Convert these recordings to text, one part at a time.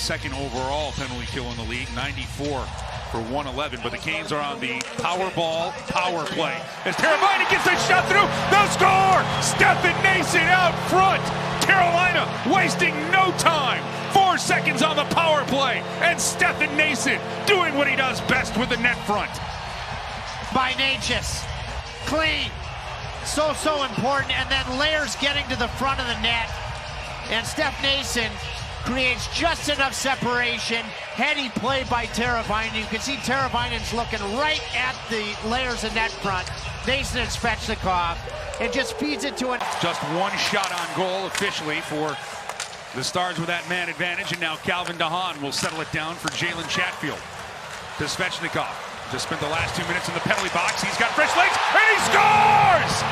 second overall penalty kill in the league, 94 for 111. But the Canes are on the power play. As Teravainen gets a shot through, the score! Stefan Necas out front. Carolina wasting no time. 4 seconds on the power play, and Stefan Necas doing what he does best with the net front. By Necas, clean, so important, and then Layers getting to the front of the net, and Stefan Necas creates just enough separation. Heady play by Teravainen. You can see Teravainen's looking right at the Layers of net front. Necas and Svechnikov, and just feeds it to it. Just one shot on goal officially for the Stars with that man advantage, and now Calvin DeHaan will settle it down for Jalen Chatfield. To Svechnikov. Just spent the last 2 minutes in the penalty box. He's got fresh legs, and he scores!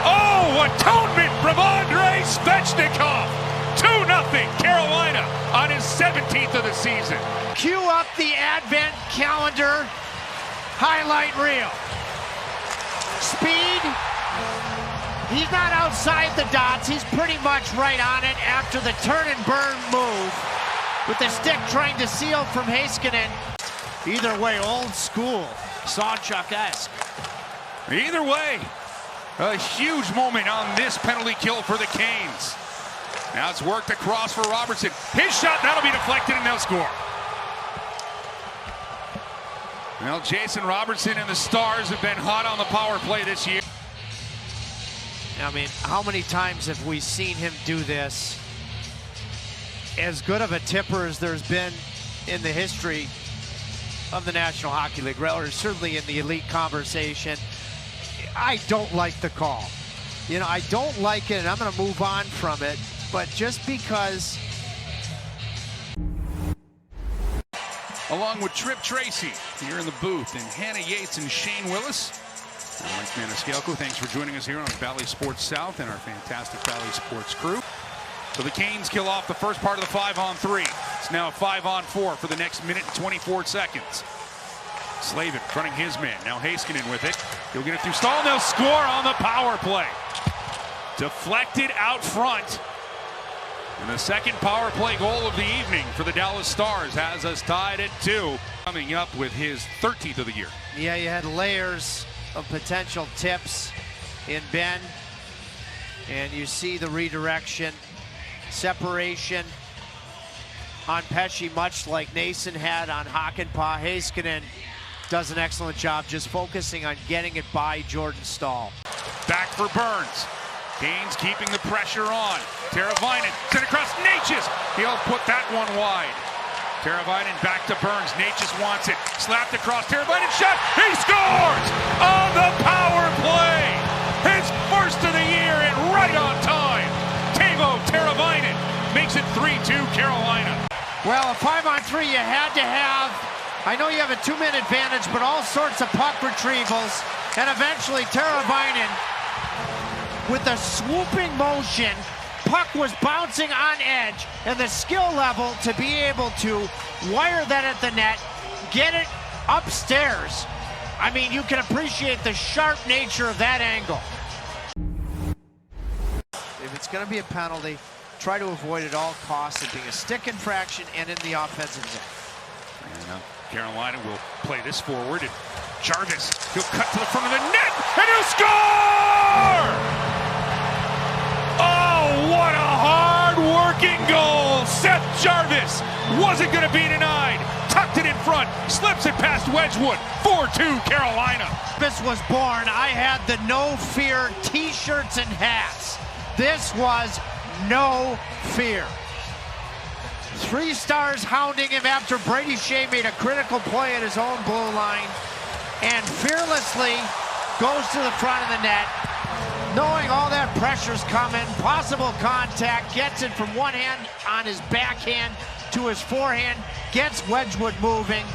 Oh, atonement from Andrei Svechnikov! 2-0 Carolina on his 17th of the season. Cue up the advent calendar highlight reel. Speed. He's not outside the dots. He's pretty much right on it after the turn and burn move, with the stick trying to seal from Heiskanen. Either way, old school, Sawchuk-esque. Either way, a huge moment on this penalty kill for the Canes. Now it's worked across for Robertson. His shot, that'll be deflected, and they'll score. Well, Jason Robertson and the Stars have been hot on the power play this year. I mean, how many times have we seen him do this? As good of a tipper as there's been in the history of the National Hockey League, or certainly in the elite conversation. I don't like the call. You know, I don't like it, and I'm going to move on from it. But just because... Along with Trip Tracy here in the booth, and Hannah Yates and Shane Willis. I'm Mike Maniscalco. Thanks for joining us here on Valley Sports South and our fantastic Valley Sports crew. So the Canes kill off the first part of the 5-on-3. It's now a 5-on-4 for the next minute and 24 seconds. Slavin fronting his man. Now Heiskanen with it. He'll get it through Stahl, and they'll score on the power play. Deflected out front. And the second power play goal of the evening for the Dallas Stars has us tied at 2. Coming up with his 13th of the year. Yeah, you had layers of potential tips in Ben. And you see the redirection. Separation on Pesce, much like Nason had on Hakanpää. Heiskanen does an excellent job just focusing on getting it by Jordan Stahl. Back for Burns. Canes keeping the pressure on. Teravainen sent across Necas. He'll put that one wide. Teravainen back to Burns. Necas wants it. Slapped across. Teravainen shot. He scores on the power play. His first of the year and right on time. Teuvo Teravainen makes it 3-2 Carolina. Well, a 5-on-3 you had to have. I know you have a 2-minute advantage, but all sorts of puck retrievals. And eventually Teravainen, with a swooping motion, puck was bouncing on edge, and the skill level to be able to wire that at the net, get it upstairs. I mean, you can appreciate the sharp nature of that angle. If it's going to be a penalty, try to avoid at all costs it being a stick infraction and in the offensive zone. And Carolina will play this forward, and Jarvis, he'll cut to the front of the net, and he'll score! Oh, what a hard-working goal! Seth Jarvis wasn't going to be denied. Tucked it in front, slips it past Wedgwood. 4-2 Carolina. This was born. I had the no fear t-shirts and hats. This was no fear. 3 Stars hounding him after Brady Shea made a critical play at his own blue line, and fearlessly goes to the front of the net, knowing all that pressure's coming, possible contact, gets it from one hand on his backhand to his forehand, gets Wedgwood moving.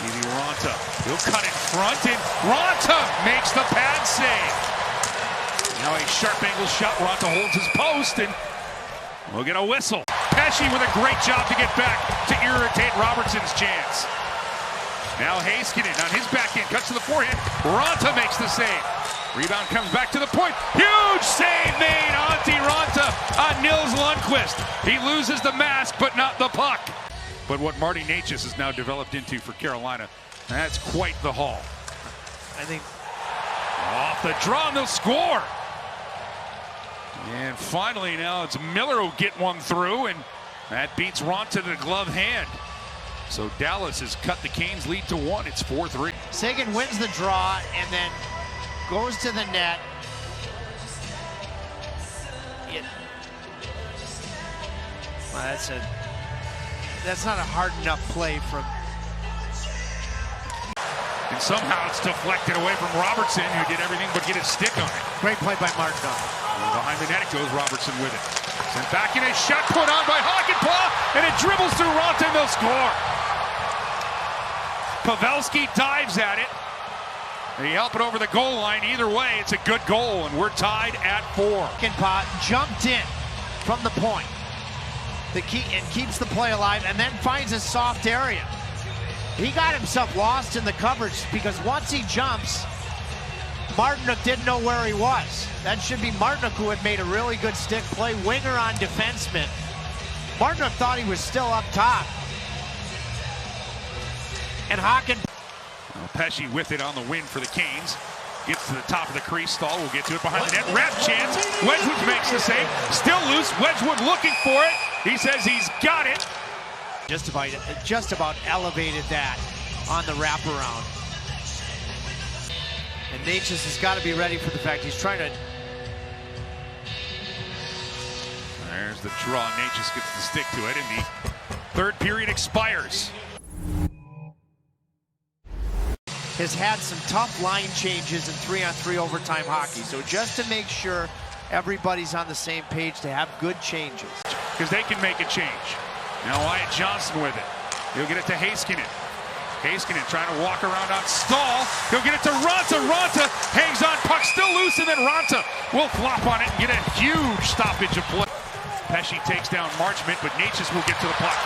Evie Ronta, he'll cut in front, and Ronta makes the pad save. Now a sharp angle shot, Ronta holds his post, and we'll get a whistle. Pesce with a great job to get back to irritate Robertson's chance. Now Heiskanen on his backhand, cuts to the forehand. Ronta makes the save. Rebound comes back to the point. Huge save made. Antti Raanta on Nils Lundqvist. He loses the mask, but not the puck. But what Marty Necas has now developed into for Carolina, that's quite the haul. I think off the draw, and they'll score. And finally now it's Miller who get one through, and that beats Raanta to the glove hand. So Dallas has cut the Canes' lead to 1. It's 4-3. Seguin wins the draw and then goes to the net. Well, that's not a hard enough play from. And somehow it's deflected away from Robertson, who did everything but get his stick on it. Great play by Martin. Behind the net it goes, Robertson with it. Sent back in, a shot put on by Hakanpää, and it dribbles through Raanta, and they'll score. Pavelski dives at it. They help it over the goal line. Either way, it's a good goal, and we're tied at 4. Hakanpää jumped in from the point. And keeps the play alive, and then finds a soft area. He got himself lost in the coverage because once he jumps, Martinook didn't know where he was. That should be Martinook who had made a really good stick play. Winger on defenseman. Martinook thought he was still up top. And Pesce with it on the win for the Canes. Gets to the top of the crease. Stahl will get to it behind the net. Wrap chance. Wedgwood makes the save. Still loose. Wedgwood looking for it. He says he's got it. Just about elevated that on the wraparound. And Necas has got to be ready for the fact he's trying to. There's the draw. Necas gets the stick to it, and the third period expires. Has had some tough line changes in 3-on-3 overtime hockey. So just to make sure everybody's on the same page to have good changes. Because they can make a change. Now Wyatt Johnson with it. He'll get it to Heiskanen. Heiskanen trying to walk around on Stahl. He'll get it to Raanta. Raanta hangs on, puck still loose, and then Raanta will flop on it and get a huge stoppage of play. Pesce takes down Marchment, but Necas will get to the puck.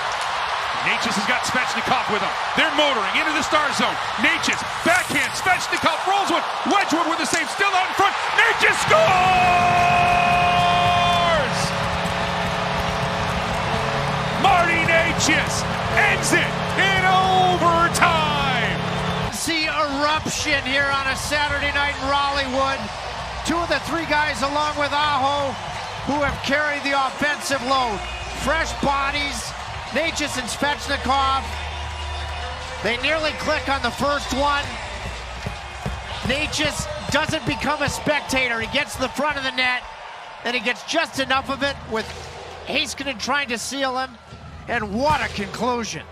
Necas has got Svechnikov with him. They're motoring into the star zone. Necas, backhand, Svechnikov rolls one. Wedgwood with the save, still out in front. Necas scores! Marty Necas ends it in overtime. See eruption here on a Saturday night in Raleighwood. 2 of the 3 guys along with Aho who have carried the offensive load. Fresh bodies. Necas and Svechnikov, they nearly click on the first one. Necas doesn't become a spectator. He gets to the front of the net, and he gets just enough of it with Heiskanen trying to seal him, and what a conclusion.